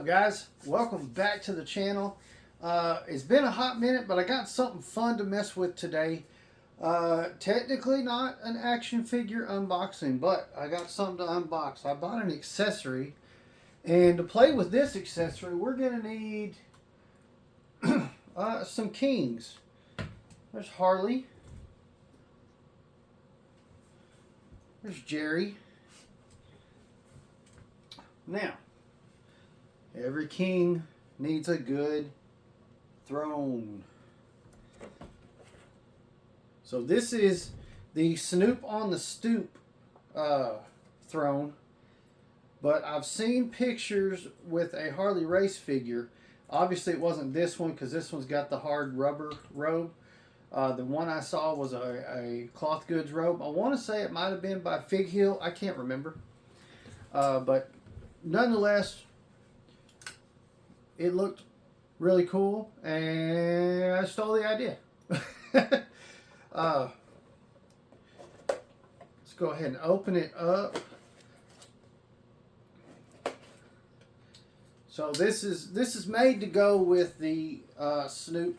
up, guys? Welcome back to the channel. It's been a hot minute, but I got something fun to mess with today. Technically not an action figure unboxing, but I got something to unbox. I bought an accessory, and to play with this accessory, we're going to need some kings. There's Harley. There's Jerry. Now, every king needs a good throne. So this is the Snoop on the Stoop throne. But I've seen pictures with a Harley race figure. Obviously it wasn't this one because this one's got the hard rubber robe. The one I saw was a cloth goods robe. I want to say it might have been by Fig Hill. I can't remember. But nonetheless, it looked really cool, and I stole the idea. Let's go ahead and open it up. So this is made to go with the Snoop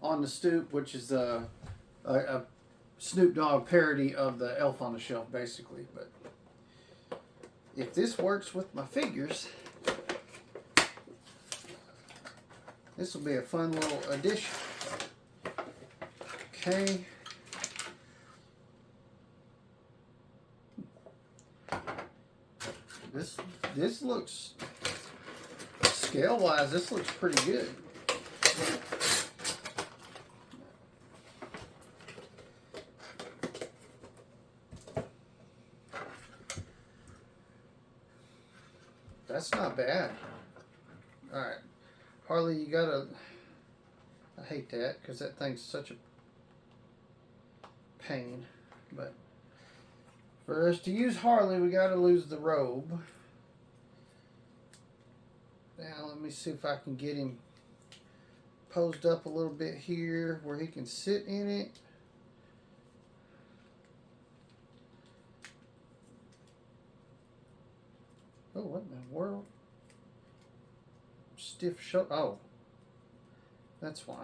on the Stoop, which is a Snoop Dogg parody of the Elf on the Shelf, basically. But if this works with my figures, this will be a fun little addition. Okay. This looks, scale-wise, this looks pretty good. That's not bad. Alright. Harley, you gotta... I hate that because that thing's such a pain. But for us to use Harley, we gotta lose the robe. Now, let me see if I can get him posed up a little bit here where he can sit in it. Oh, what in the world? Stiff shoulder. Oh, that's why.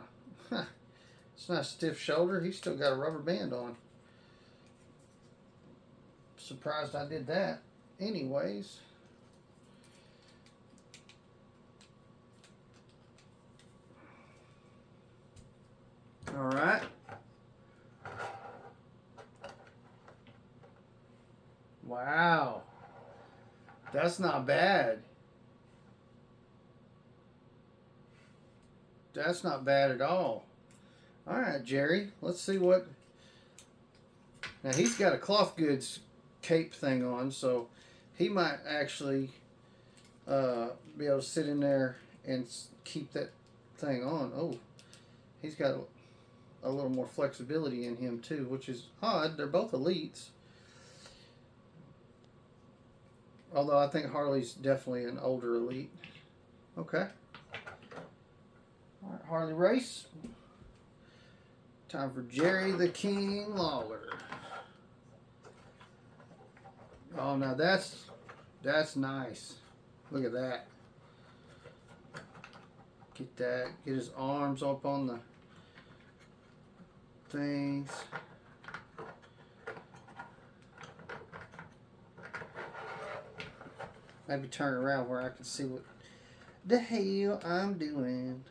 It's not a stiff shoulder. He's still got a rubber band on. Surprised I did that. Anyways. All right. Wow. That's not bad. That's not bad at all. Alright, Jerry. Let's see what... Now, he's got a cloth goods cape thing on, so he might actually be able to sit in there and keep that thing on. Oh, he's got a little more flexibility in him, too, which is odd. They're both elites. Although I think Harley's definitely an older elite. Okay. All right, Harley race. Time for Jerry the King Lawler. Oh, now that's nice. Look at that. Get that. Get his arms up on the things. Maybe turn around where I can see what the hell I'm doing.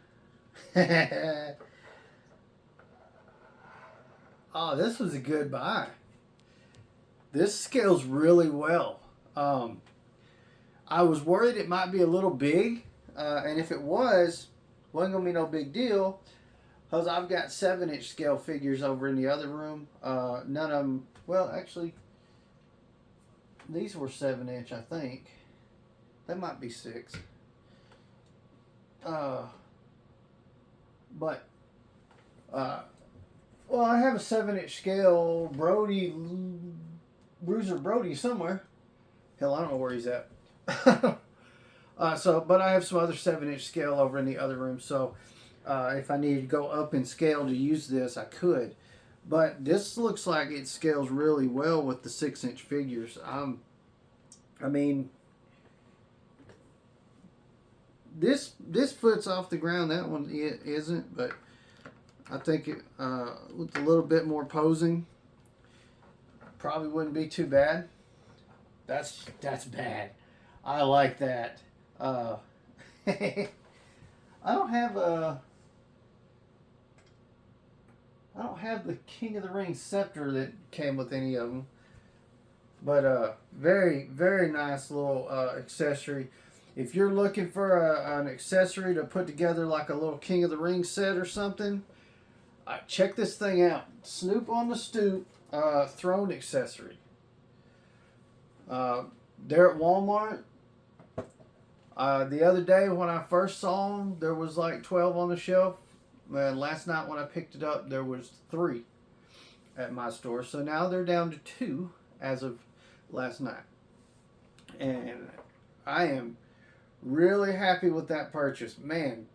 Oh, this was a good buy. This scales really well. I was worried it might be a little big, and if it wasn't going to be no big deal, because I've got 7-inch scale figures over in the other room. None of them, well, actually, these were 7-inch, I think. That might be 6. Well, I have a 7-inch scale Bruiser Brody somewhere. Hell, I don't know where he's at. But I have some other 7-inch scale over in the other room. So, if I needed to go up in scale to use this, I could. But this looks like it scales really well with the 6-inch figures. I mean, this foot's off the ground. That one isn't, but I think it with a little bit more posing, probably wouldn't be too bad. That's bad. I like that. I don't have a. I don't have the King of the Ring scepter that came with any of them, but very very nice little accessory. If you're looking for an accessory to put together like a little King of the Ring set or something, check this thing out. Snoop on the Stoop throne accessory. They're at Walmart. The other day when I first saw them, there was like 12 on the shelf. And last night when I picked it up, there was 3 at my store. So now they're down to 2 as of last night. And I am really happy with that purchase. Man,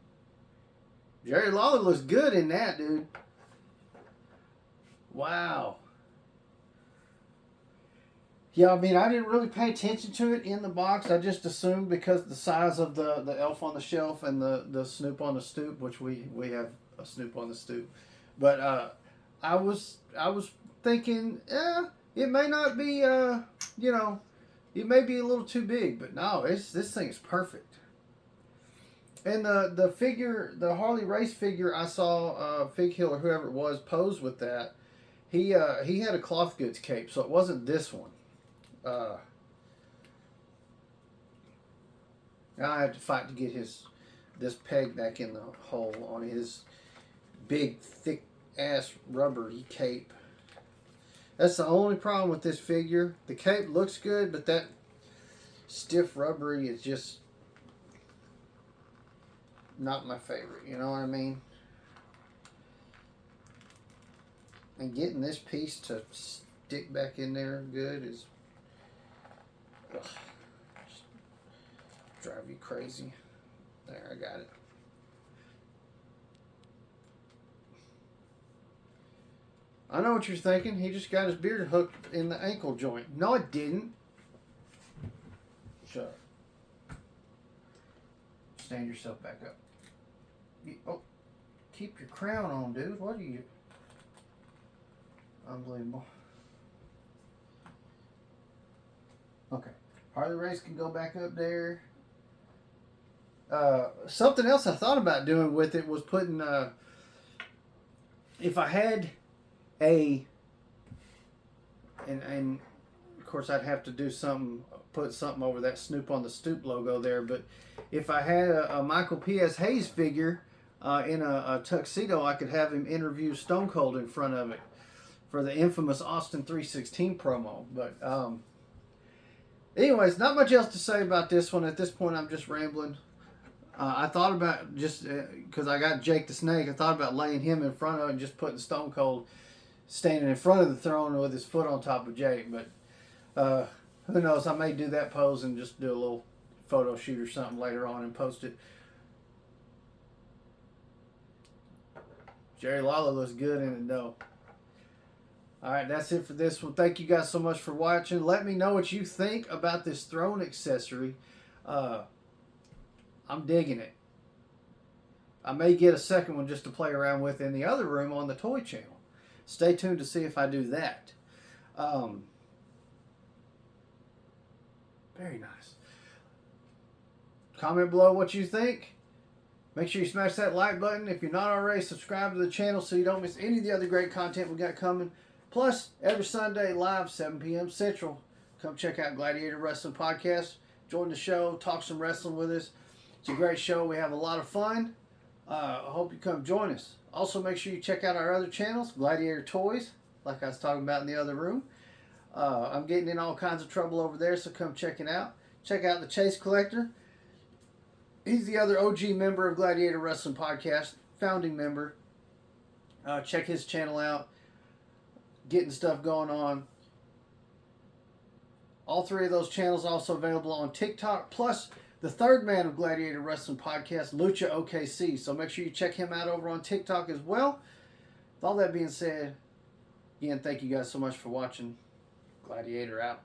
Jerry Lawler looks good in that, dude. Wow. Yeah, I mean, I didn't really pay attention to it in the box. I just assumed because of the size of the Elf on the Shelf and the Snoop on the Stoop, which we have a Snoop on the Stoop. But I was thinking, it may not be, it may be a little too big. But no, this thing is perfect. And the figure, the Harley race figure, I saw Fig Hill or whoever it was pose with that. He had a cloth goods cape, so it wasn't this one. Now I have to fight to get this peg back in the hole on his big, thick ass rubbery cape. That's the only problem with this figure. The cape looks good, but that stiff rubbery is just not my favorite. You know what I mean? And getting this piece to stick back in there good is drive you crazy. There, I got it. I know what you're thinking. He just got his beard hooked in the ankle joint. No, it didn't. Shut up. Stand yourself back up. Oh, keep your crown on, dude. What are you? Unbelievable. Okay. Harley Race can go back up there. Something else I thought about doing with it was putting, if I had and of course I'd have to do something, put something over that Snoop on the Stoop logo there, but if I had a Michael P.S. Hayes figure in a tuxedo, I could have him interview Stone Cold in front of it for the infamous Austin 316 promo. But anyways, not much else to say about this one. At this point, I'm just rambling. I thought about just because I got Jake the Snake, I thought about laying him in front of it and just putting Stone Cold standing in front of the throne with his foot on top of Jake. But who knows? I may do that pose and just do a little photo shoot or something later on and post it. Jerry Lawler looks good in it, though. Alright, that's it for this one. Thank you guys so much for watching. Let me know what you think about this throne accessory. I'm digging it. I may get a second one just to play around with in the other room on the toy channel. Stay tuned to see if I do that. Very nice. Comment below what you think. Make sure you smash that like button. If you're not already, subscribe to the channel so you don't miss any of the other great content we got coming. Plus, every Sunday live, 7 p.m. Central. Come check out Gladiator Wrestling Podcast. Join the show. Talk some wrestling with us. It's a great show. We have a lot of fun. I hope you come join us. Also, make sure you check out our other channels. Gladiator Toys, like I was talking about in the other room. I'm getting in all kinds of trouble over there, so come check it out. Check out the Chase Collector. He's the other OG member of Gladiator Wrestling Podcast. Founding member. Check his channel out. Getting stuff going on. All 3 of those channels also available on TikTok. Plus, the third man of Gladiator Wrestling Podcast, Lucha OKC. So make sure you check him out over on TikTok as well. With all that being said, again, thank you guys so much for watching. Gladiator out.